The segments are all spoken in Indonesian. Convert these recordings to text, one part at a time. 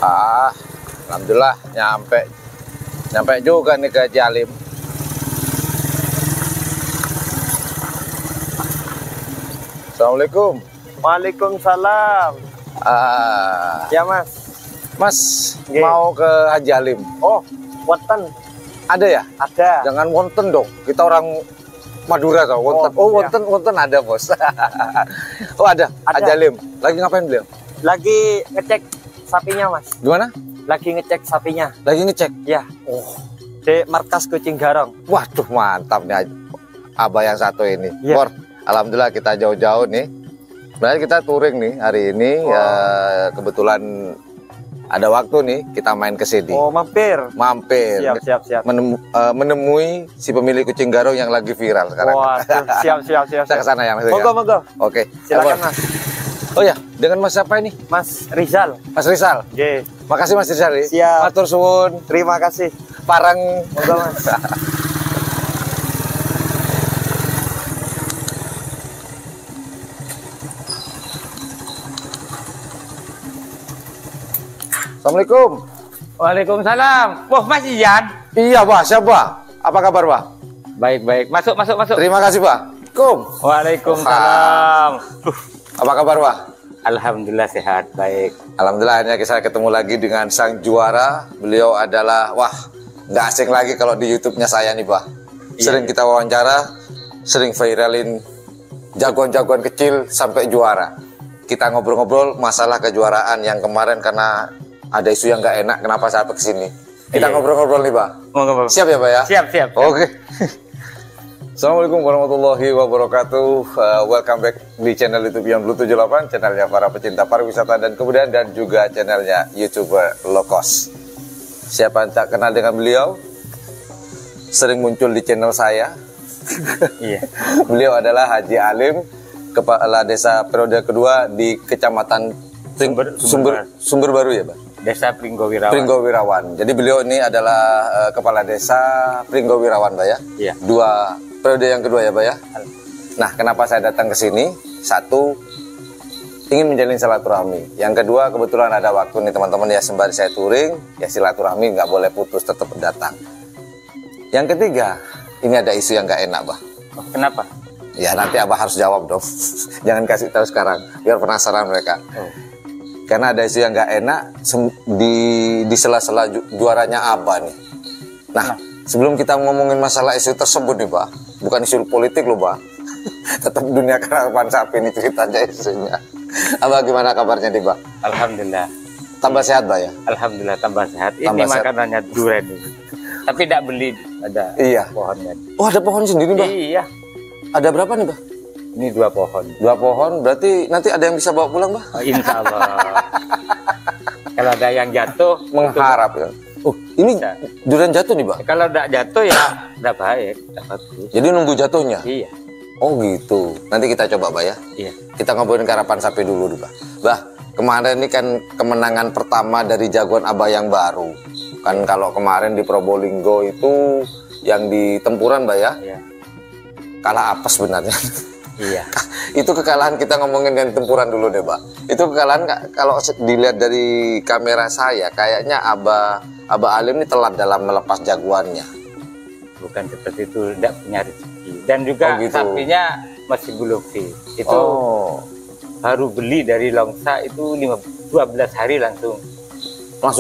Alhamdulillah nyampe juga nih ke Jalim. Assalamualaikum. Waalaikumsalam. Ya Mas. Mau ke Haji Alim. Oh, wonten. Ada ya? Ada. Jangan wonten dong. Kita orang Madura tau. Wonten. Oh, wonten ada bos. Oh ada. Haji Alim. Lagi ngapain beliau? Lagi ngecek sapinya Mas. Gimana? Lagi ngecek sapinya. Lagi ngecek? Ya. Oh. Di markas Kucing Garong. Waduh mantap nih Abah yang satu ini. Ya. Alhamdulillah kita jauh-jauh nih. Sebenarnya kita touring nih hari ini. Ya, kebetulan ada waktu nih kita main ke sini. Oh, mampir. Siap. Menemui si pemilik kucing garong yang lagi viral sekarang. Wah, siap. Kita ke sana ya Mas. Monggo. Oke. Silakan Mas. Oh ya, dengan Mas siapa ini? Mas Rizal. Mas Rizal. Oke. Makasih Mas Rizal. Siap. Matur suwun. Terima kasih. Parang. Monggo Mas. Assalamualaikum. Waalaikumsalam. Wah, Mas Ian. Iya, Pak. Siapa? Apa kabar, Pak? Baik. Masuk. Terima kasih, Pak. Waalaikumsalam. Apa kabar, Pak? Alhamdulillah sehat, baik. Alhamdulillah akhirnya saya ketemu lagi dengan sang juara. Beliau adalah, nggak asing lagi kalau di YouTube-nya saya nih, Pak. Sering kita wawancara, sering viralin jagoan-jagoan kecil sampai juara. Kita ngobrol-ngobrol masalah kejuaraan yang kemarin karena ada isu yang nggak enak, kenapa saya kesini. Kita ngobrol-ngobrol nih, Pak. Monggo. Siap ya, Pak ya? Siap. Oke. Assalamualaikum warahmatullahi wabarakatuh. Welcome back di channel YouTube yang Blue 78, channelnya para pecinta pariwisata dan kebudayaan, dan juga channelnya YouTuber low cost. Siapa yang tak kenal dengan beliau? Sering muncul di channel saya. Iya. Beliau adalah Haji Alim, Kepala Desa periode kedua di Kecamatan Sumber Baru ya, Pak? Desa Pringgowirawan. Pringgowirawan. Jadi beliau ini adalah Kepala Desa Pringgowirawan, Pak ya? Iya. Periode yang kedua ya, Pak ya? Nah, kenapa saya datang ke sini? Satu, ingin menjalin silaturahmi. Yang kedua, kebetulan ada waktu nih teman-teman ya, sembari saya touring, ya silaturahmi nggak boleh putus, tetap datang. Yang ketiga, ini ada isu yang nggak enak, Pak. Oh, kenapa? Ya nanti Abah harus jawab dong. Jangan kasih tahu sekarang, biar penasaran mereka. Karena ada isu yang nggak enak di sela-sela juaranya Abah nih. Nah, sebelum kita ngomongin masalah isu tersebut nih, Pak, bukan isu politik loh, Pak. Tetap dunia karapan sapi ini ceritanya isunya. Abah gimana kabarnya nih, Pak? Alhamdulillah. Tambah sehat, Pak ya? Alhamdulillah tambah sehat. Ini Tambah sehat. makanannya durian ini. Tapi tidak beli, ada pohonnya. Oh, ada pohon sendiri, Pak? Iya. Ada berapa nih, Pak? Ini 2 pohon. 2 pohon, berarti nanti ada yang bisa bawa pulang, Pak? Oh, insya Allah. Kalau ada yang jatuh, Mengharap ya. Oh, ini bisa. durian jatuh nih, Pak? Kalau tidak jatuh ya tidak baik, tidak bagus. Jadi nunggu jatuhnya? Iya. Oh gitu. Nanti kita coba, Pak ya. Iya. Kita ngobrolin karapan sapi dulu, Pak. Bah, kemarin ini kan kemenangan pertama dari jagoan Abah yang baru. Kan kalau kemarin di Probolinggo itu yang di Tempuran, Pak ya. Iya. Kalah apa sebenarnya? Iya. Itu kekalahan, kita ngomongin yang Tempuran dulu deh, Pak. Itu kekalahan kalau dilihat dari kamera saya, kayaknya Abah Alim ini telat dalam melepas jagoannya. Bukan seperti itu, tidak punya rezeki. Dan juga gitu. sapinya masih belum fit. Itu baru beli dari Longsa itu 12 hari langsung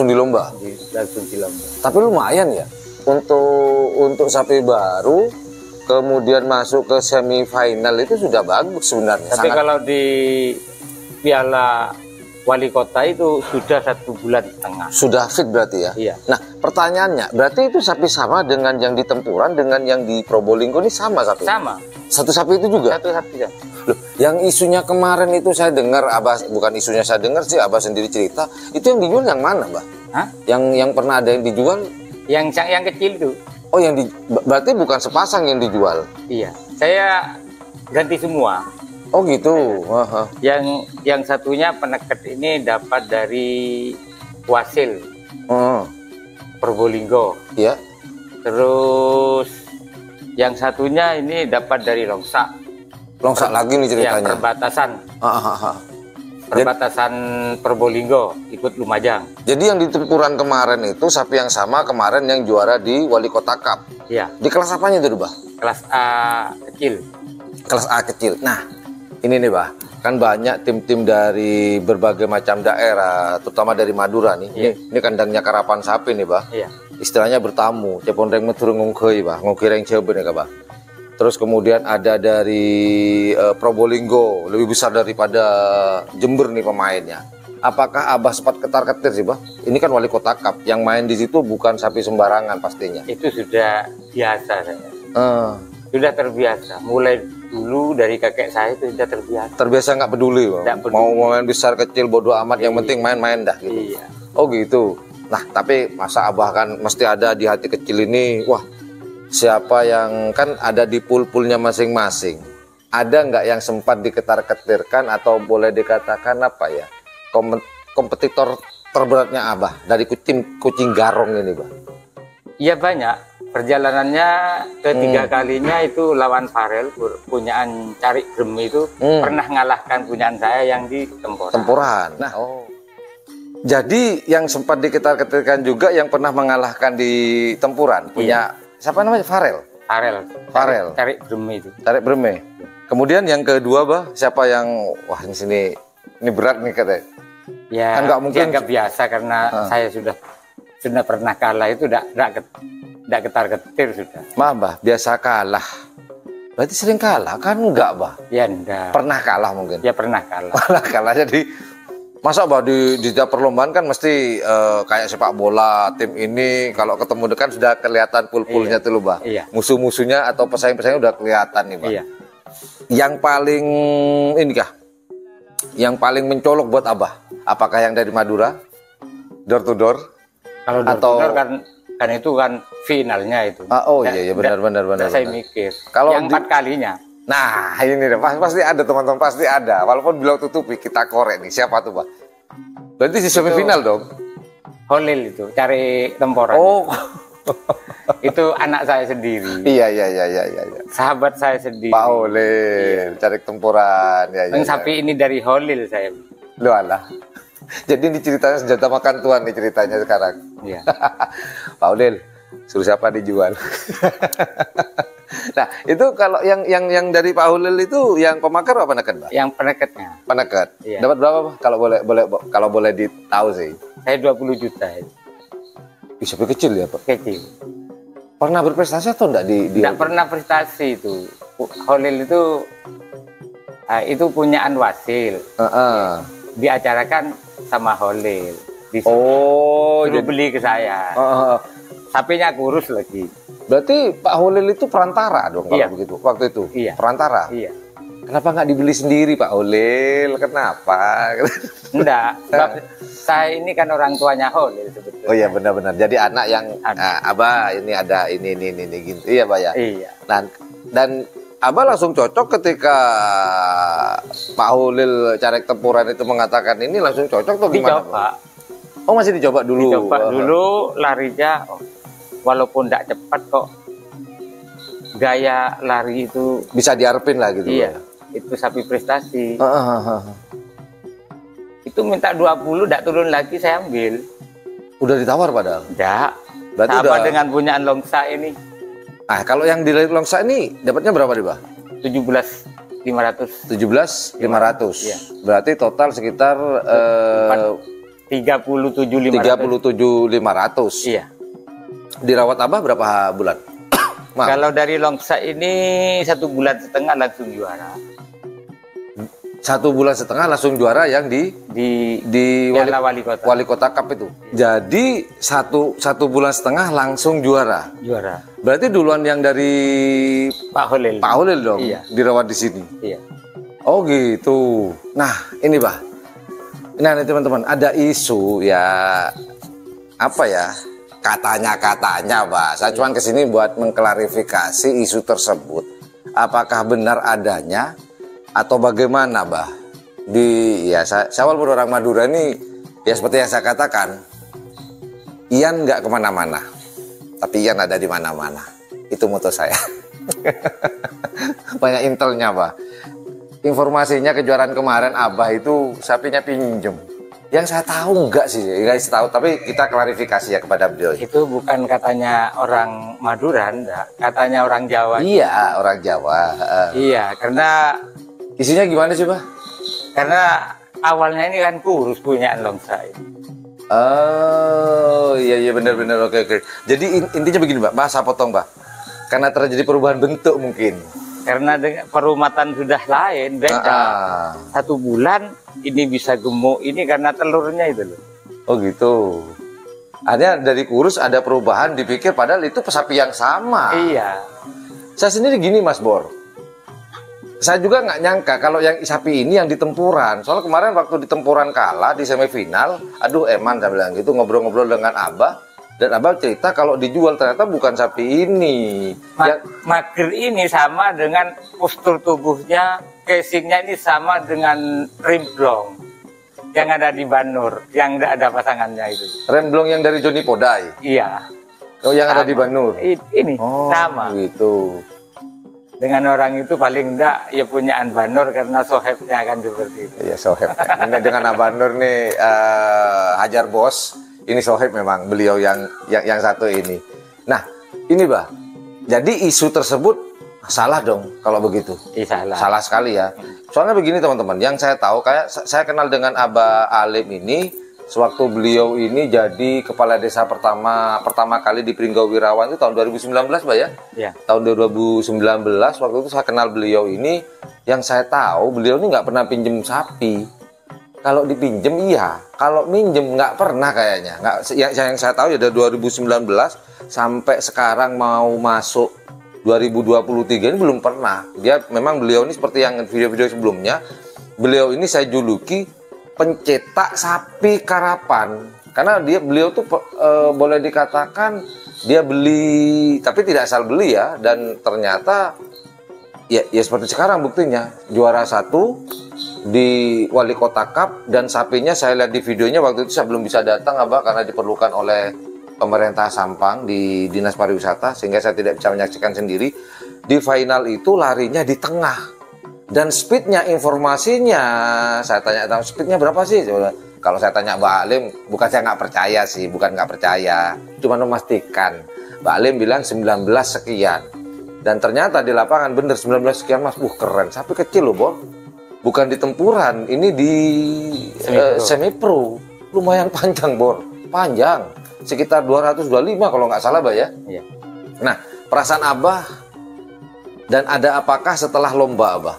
di lomba. Langsung di lomba. Tapi lumayan ya untuk sapi baru, kemudian masuk ke semifinal itu sudah bagus sebenarnya. Tapi kalau di Piala Wali Kota itu sudah 1,5 bulan. Sudah fit berarti ya? Iya. Nah pertanyaannya, berarti itu sapi sama dengan yang di Tempuran, dengan yang di Probolinggo ini sama sapi? Sama. Satu sapi itu juga? Satu sapi ya. Loh, yang isunya kemarin itu saya dengar, Abah, bukan isunya saya dengar sih, Abah sendiri cerita, itu yang dijual yang mana, Mbak? Hah? Yang pernah ada yang dijual? Yang kecil itu. Oh, berarti bukan sepasang yang dijual? Iya. Saya ganti semua. Oh gitu. Yang satunya peneket ini dapat dari Wasil Probolinggo. Iya. Terus yang satunya ini dapat dari Longsa. Longsa lagi nih ceritanya. Ya, perbatasan. perbatasan Probolinggo, ikut Lumajang. Jadi yang di tempuran kemarin itu sapi yang sama kemarin yang juara di Wali Kota Cup. Iya. Di kelas apanya itu, Bah? Kelas A kecil. Kelas A kecil. Nah, ini nih, Bah. Kan banyak tim-tim dari berbagai macam daerah, terutama dari Madura nih. Iya. Ini kandangnya karapan sapi nih, Bah. Iya. Istilahnya bertamu. Cepondreng meturung ngongkei, Bah. Ngongkireng cebe nih, Bah. Terus kemudian ada dari Probolinggo, lebih besar daripada Jember nih pemainnya. Apakah Abah sempat ketar-ketir sih, Bah? Ini kan Wali Kota Cup, yang main di situ bukan sapi sembarangan pastinya. Itu sudah biasa saya. Sudah terbiasa. Mulai dulu dari kakek saya itu sudah terbiasa. Terbiasa nggak peduli, Bang. Nggak peduli. Mau main besar kecil bodo amat, yang Iya. penting main-main dah gitu. Iya. Oh gitu. Nah, tapi masa Abah kan mesti ada di hati kecil ini, wah, siapa yang kan ada di pool-poolnya masing-masing. Ada nggak yang sempat diketar-ketirkan atau boleh dikatakan apa ya, kompetitor terberatnya Abah dari kucing garong ini, Bah? Iya banyak. Perjalanannya ketiga kalinya itu lawan Farel, punyaan Cari Grem itu pernah ngalahkan punyaan saya yang di Temporan. Tempuran. Nah, jadi yang sempat diketar-ketirkan juga yang pernah mengalahkan di Tempuran punya siapa namanya? Farel. Farel. Cari Grem itu. Tarik Breme. Kemudian yang kedua, Bah, siapa yang wah ini berat nih katanya. Ya, Kan nggak mungkin dianggap biasa karena saya sudah pernah kalah itu tidak ketar-ketir sudah. Maaf, Bah, biasa kalah. Berarti sering kalah kan enggak, Bah? Ya enggak. Pernah kalah mungkin. Ya pernah kalah. Pernah kalah. Jadi masa, Bah, di setiap perlombaan kan mesti kayak sepak bola, tim ini kalau ketemu dekat sudah kelihatan pool-poolnya tuh, Bah. Iya. Musuh-musuhnya atau pesaing-pesaingnya udah kelihatan nih, Bah. Iya. Yang paling ini kah? Yang paling mencolok buat Abah? Apakah yang dari Madura? Door to door? Kalau door kan itu kan finalnya itu. Oh iya benar. Saya mikir. Kalau yang 4 kalinya. Nah, ini deh, pasti ada teman-teman, pasti ada. Walaupun bilang tutupi, kita korek nih. Siapa tuh, Pak? Berarti di semifinal dong? Holil itu, Cari Temporan. Oh. Itu anak saya sendiri. Iya. Sahabat saya sendiri. Pak Holil, Cari Tempuran. Ya. Sapi ini dari Holil saya. Lu alah. Jadi ini ceritanya senjata makan tuan nih ceritanya sekarang. Iya. Pak Holil, suruh siapa dijual? Nah, itu kalau yang dari Pak Holil itu yang pemakar apa peneket, Pak? Yang peneketnya. Peneket. Iya. Dapat berapa, Pak? Kalau boleh ditahu sih. Saya 20 juta itu. Bisa kecil ya, Pak? Kecil. Pernah berprestasi atau enggak di Tidak pernah prestasi itu. Holil itu punyaan Wasil. Diacarakan sama Holil. Disuruh beli ke saya. Sapinya kurus lagi. Berarti Pak Holil itu perantara dong kalau begitu waktu itu. Iya. Perantara. Iya. Kenapa nggak dibeli sendiri Pak Holil? Kenapa? Enggak. Sebab saya ini kan orang tuanya Holil sebetulnya. Oh iya benar-benar. Jadi anak yang Abah ini ada ini gitu. Iya, Pak ya. Iya. Dan Abah langsung cocok ketika Pak Holil Cari Tempuran itu mengatakan ini langsung cocok tuh gimana? Dicoba. Oh masih dicoba dulu. Dicoba dulu larinya, walaupun tidak cepat kok. Gaya lari itu Bisa diarepin lah gitu. iya. Itu sapi prestasi. Itu minta 20, tidak turun lagi saya ambil. Udah ditawar padahal. Tidak. Berarti Sama udah. dengan punyaan Longsa ini. Ah kalau yang di Longsa ini dapatnya berapa nih, Pak? 17.500. 17.500. Iya. Berarti total sekitar 37.500. 37.500. Iya. Dirawat Abah berapa bulan? Maaf. Kalau dari Longsa ini 1,5 bulan langsung juara. 1,5 bulan langsung juara yang di Piala Wali Kota. Wali Kota Cup itu. Jadi 1,5 bulan langsung juara. Juara. Berarti duluan yang dari Pak Holil. Pak Holil dong. Iya. Dirawat di sini. Iya. Oh gitu. Nah ini Pak. Nah nih teman-teman ada isu ya apa ya katanya Pak. Saya cuma kesini buat mengklarifikasi isu tersebut. Apakah benar adanya atau bagaimana, Bah? Saya walaupun orang Madura ini ya seperti yang saya katakan, Ian nggak kemana-mana, tapi Ian ada di mana-mana. Itu moto saya. Banyak intelnya, Bah. informasinya kejuaraan kemarin Abah itu sapinya pinjem. Yang saya tahu enggak sih, guys tahu, tapi kita klarifikasi ya kepada beliau. Itu bukan katanya orang Madura, enggak. Katanya orang Jawa. Iya, orang Jawa. Iya, karena Isinya gimana sih, Bah? karena awalnya ini kan kurus punyaan Longsa ini. Oh, iya benar-benar, oke. Jadi intinya begini, Mbak. Masa potong, Mbak. Karena terjadi perubahan bentuk mungkin. Karena dengan perumatan sudah lain, beda. 1 bulan ini bisa gemuk ini karena telurnya itu loh. Oh gitu. Akhirnya dari kurus ada perubahan, dipikir padahal itu sapi yang sama. Iya. Saya sendiri gini, Mas Bor. Saya juga nggak nyangka kalau yang sapi ini yang di tempuran. Soalnya kemarin waktu di tempuran kalah di semifinal, aduh Eman saya bilang gitu, ngobrol-ngobrol dengan Abah. Dan Abah cerita kalau dijual ternyata bukan sapi ini. Mager ini sama dengan postur tubuhnya, casingnya ini sama dengan rimblong yang ada di Banur, yang tidak ada pasangannya itu. Remblong yang dari Joni Podai. Iya. Oh, yang Sama. ada di Banur. Ini sama. Gitu. Dengan orang itu paling enggak ya punyaan Banur karena sohebnya kan seperti itu. Iya, soheb. Ini dengan Abah Nur nih Hajar Bos. Ini soheb memang beliau yang satu ini. Nah, ini Bah. Jadi isu tersebut salah dong kalau begitu. Salah. Salah sekali ya. Soalnya begini teman-teman, yang saya tahu kayak saya kenal dengan Abah Alim ini sewaktu beliau ini jadi kepala desa pertama kali di Pringgawirawan itu tahun 2019, Mbak ya? Iya. Tahun 2019 waktu itu saya kenal beliau ini, yang saya tahu beliau ini nggak pernah pinjem sapi. Kalau dipinjem iya, kalau minjem nggak pernah kayaknya. Nggak, yang saya tahu ya dari 2019 sampai sekarang mau masuk 2023 ini belum pernah. Dia memang beliau ini seperti yang video-video sebelumnya, beliau ini saya juluki pencetak sapi karapan. Karena beliau tuh boleh dikatakan dia beli, tapi tidak asal beli ya. Dan ternyata ya seperti sekarang buktinya juara 1 di Wali Kota Cup, dan sapinya saya lihat di videonya waktu itu saya belum bisa datang Abah karena diperlukan oleh pemerintah Sampang di Dinas Pariwisata sehingga saya tidak bisa menyaksikan sendiri. Di final itu larinya di tengah dan speednya, informasinya saya tanya speednya berapa sih? Kalau saya tanya Mbak Alim, bukan saya nggak percaya sih, bukan nggak percaya, cuma memastikan. Mbak Alim bilang 19 sekian, dan ternyata di lapangan bener 19 sekian Mas. Keren, sapi kecil loh Bor. Bukan di tempuran, ini di semi-pro. Lumayan panjang, Bor. Panjang. Sekitar 225 kalau nggak salah, Bah ya. Iya. Nah, perasaan Abah dan ada apakah setelah lomba Abah?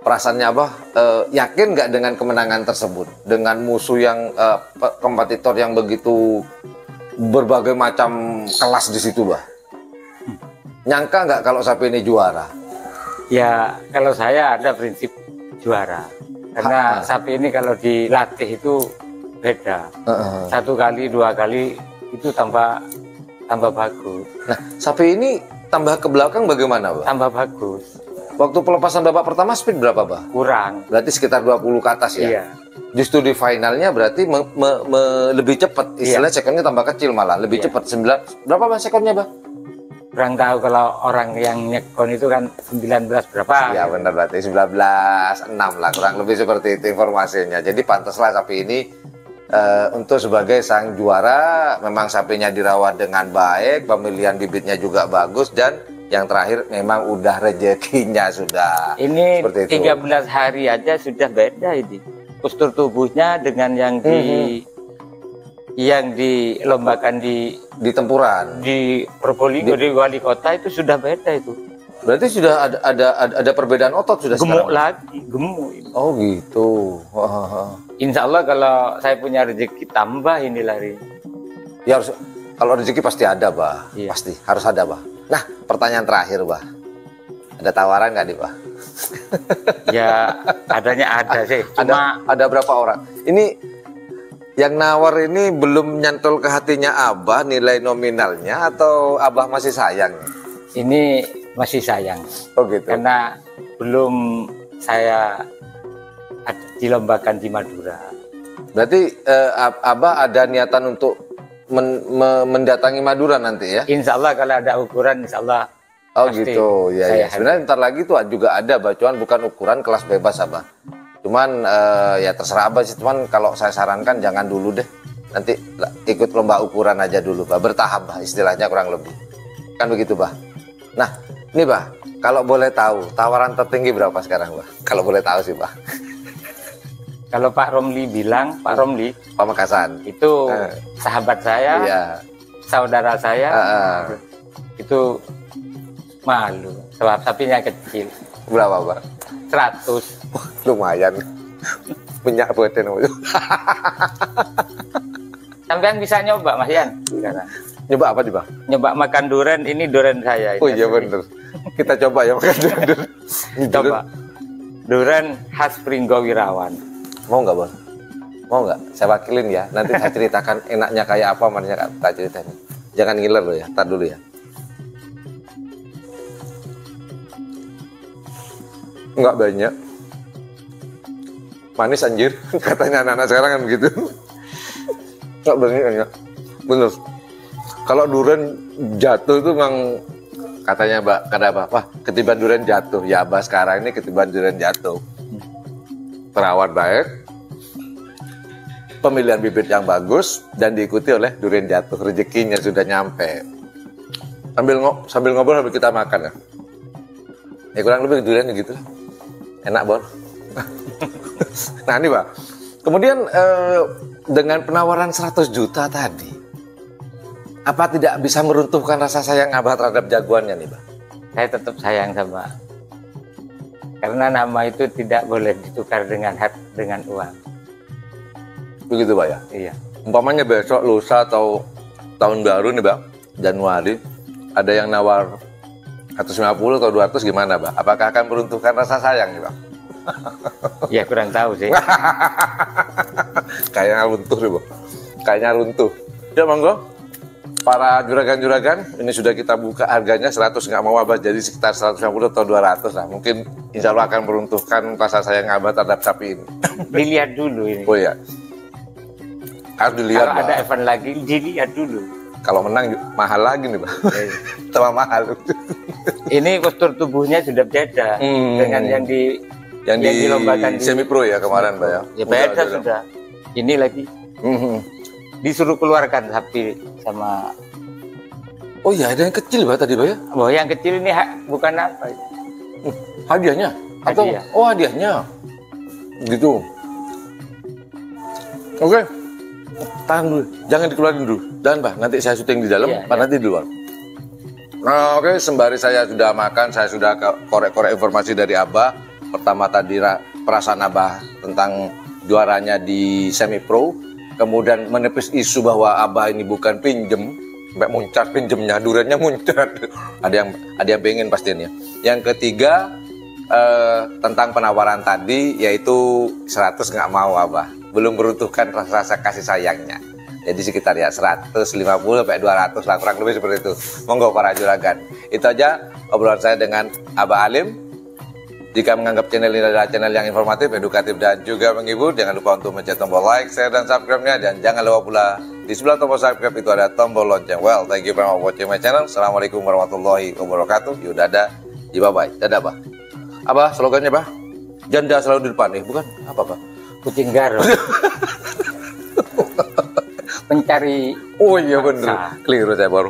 Perasaannya Abah yakin nggak dengan kemenangan tersebut? Dengan musuh yang kompetitor yang begitu berbagai macam kelas di situ, Bah? Nyangka nggak kalau sapi ini juara? Ya, kalau saya ada prinsip juara. Karena sapi ini kalau dilatih itu beda. 1 kali, 2 kali itu tambah bagus. Nah, sapi ini tambah ke belakang bagaimana, Bah? Tambah bagus. Waktu pelepasan babak pertama speed berapa, Bah? Kurang. Berarti sekitar 20 ke atas ya? Iya. Justru di finalnya berarti lebih cepat. Istilahnya sekonnya tambah kecil malah. Lebih cepat. Berapa Bah sekonnya, Bah? Kurang tahu, kalau orang yang nyekon itu kan 19 berapa. Ya benar, berarti 19,6 lah. Kurang lebih seperti itu informasinya. Jadi pantaslah sapi ini untuk sebagai sang juara. Memang sapinya dirawat dengan baik. Pemilihan bibitnya juga bagus. Dan yang terakhir memang udah rezekinya sudah. Ini seperti itu. 13 hari aja sudah beda ini. Postur tubuhnya dengan yang yang dilombakan di tempuran, di Probolinggo, di Wali Kota itu sudah beda itu. berarti sudah ada perbedaan otot sudah Gemuk sekarang? lagi, gemuk ini. Oh gitu. Insya Allah kalau saya punya rezeki tambah ini lari. Ya harus, kalau rezeki pasti ada, Bah. Iya. Pasti harus ada, Bah. Nah, pertanyaan terakhir, Bah. Ada tawaran nggak nih, Bah? Ya adanya ada sih. Cuma ada berapa orang? Ini yang nawar ini belum nyantol ke hatinya Abah nilai nominalnya, atau Abah masih sayang? ini masih sayang. Oh gitu. Karena belum saya dilombakan di Madura. Berarti Abah ada niatan untuk mendatangi Madura nanti ya? Insya Allah kalau ada ukuran, insya Allah Oh pasti gitu, ya, saya ya. Sebenarnya ntar lagi tuh juga ada bacuan bukan ukuran kelas bebas Abah. Cuman ya terserah Abah sih. Cuman kalau saya sarankan jangan dulu deh. Nanti ikut lomba ukuran aja dulu, Bah. Bertahap, Bah, istilahnya kurang lebih. Kan begitu, Bah. Nah, ini, Bah. Kalau boleh tahu, tawaran tertinggi berapa sekarang, Bah? Kalau boleh tahu sih, Bah. Kalau Pak Romli bilang, Pak Romli Pamekasan. itu sahabat saya, Iya. saudara saya, itu malu. Sebab sapinya kecil. Berapa, Bah? 100. Lumayan. Minyak buatin. Sampean bisa nyoba, Mas Yan. Sekarang. Nyoba apa nih, Bah? Nyoba makan durian, ini durian saya. Ini Oh iya bener. Kita coba ya makan durian. Coba. Durian khas Pringgo Wirawan. Mau nggak, Bang? Mau nggak? Saya wakilin ya. Nanti saya ceritakan enaknya kayak apa, mananya tak ceritain. Jangan ngiler lo ya. Tar dulu ya. Nggak banyak. Manis anjir. Katanya anak-anak sekarang kan begitu. Nggak banyak ya. Bener. Kalau durian jatuh itu memang katanya Mbak, kata apa? Wah, ketiban durian jatuh. Ya Abah sekarang ini ketiban durian jatuh. Perawat baik, pemilihan bibit yang bagus, dan diikuti oleh durian jatuh. Rezekinya sudah nyampe. Sambil ngobrol sambil kita makan ya. Ya kurang lebih durian gitu. Enak, Bon. Nah ini, Pak. Kemudian dengan penawaran 100 juta tadi, apa tidak bisa meruntuhkan rasa sayang Abah terhadap jagoannya nih, Pak? Saya tetap sayang sama. Karena nama itu tidak boleh ditukar dengan uang. Begitu, Pak ya? Iya. Umpamanya besok, lusa, atau tahun baru nih, Pak, Januari, ada yang nawar 150 atau 200 gimana, Pak? Apakah akan meruntuhkan rasa sayang nih, Pak? Ya kurang tahu sih. Kayaknya runtuh nih, Pak. Kayaknya runtuh. Ya, monggo. Para juragan-juragan, ini sudah kita buka harganya 100 nggak mau Abah, jadi sekitar 150 atau 200 lah. Mungkin insya Allah akan meruntuhkan rasa sayang Abah terhadap sapi ini. Dilihat dulu ini. Oh iya. Harus dilihat, Kalau ada Pak. event lagi, dilihat dulu. Kalau menang mahal lagi nih, Pak. Tambah mahal. Ini postur tubuhnya sudah beda dengan yang dilombakan semi pro ya kemarin, Pak ya. Ya beda sudah. Ini lagi disuruh keluarkan sapi sama. Oh iya, ada yang kecil, Pak, tadi, Pak ya? Oh, yang kecil ini bukan apa? Hadiahnya? Atau Hadiah. oh hadiahnya. Gitu. Oke. Tahan dulu. Jangan dikeluarin dulu. Jangan, Pak. Nanti saya syuting di dalam, Pak, nanti di luar. Nah, oke, sembari saya sudah makan, saya sudah korek-korek informasi dari Abah. Pertama tadi perasaan Abah tentang juaranya di semi pro. Kemudian menepis isu bahwa Abah ini bukan pinjem, sampai muncat pinjemnya, duriannya muncat. Ada yang pengen pastinya. Yang ketiga tentang penawaran tadi, yaitu 100 nggak mau Abah, belum meruntuhkan rasa kasih sayangnya. Jadi sekitar ya 150 sampai 200 lah, kurang lebih seperti itu. Monggo para juragan. Itu aja obrolan saya dengan Abah Alim. Jika menganggap channel ini adalah channel yang informatif, edukatif, dan juga menghibur, jangan lupa untuk mencet tombol like, share, dan subscribe-nya. Dan jangan lupa pula di sebelah tombol subscribe itu ada tombol lonceng. Well, thank you very much for watching my channel. Assalamualaikum warahmatullahi wabarakatuh. Yuk, dadah. Bye-bye. Dadah, Bah. Abah, slogannya, Bah? Janda selalu di depan. Bukan? Apa, Bah? Kucing garong. Mencari. Oh iya bener. Keliru saya baru.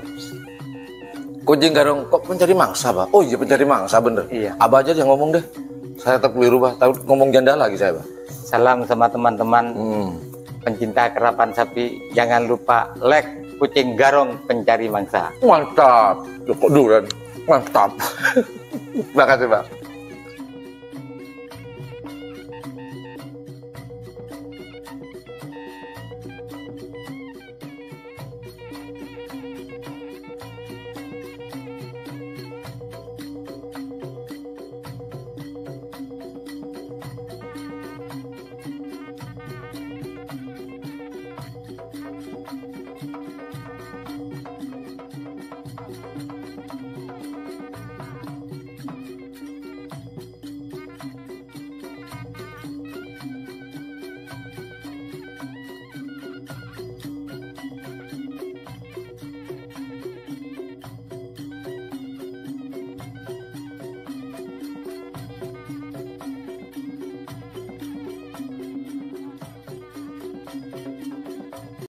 Kucing garong kok pencari mangsa, Pak? Oh iya pencari mangsa, bener. Iya. Abah aja yang ngomong deh. Saya tetap keliru, Pak. Tahu ngomong janda lagi saya, Pak. Salam sama teman-teman pencinta kerapan sapi. Jangan lupa like Kucing Garong Pencari Mangsa. Mantap. Loh, kok durian? Mantap. Terima kasih, Pak.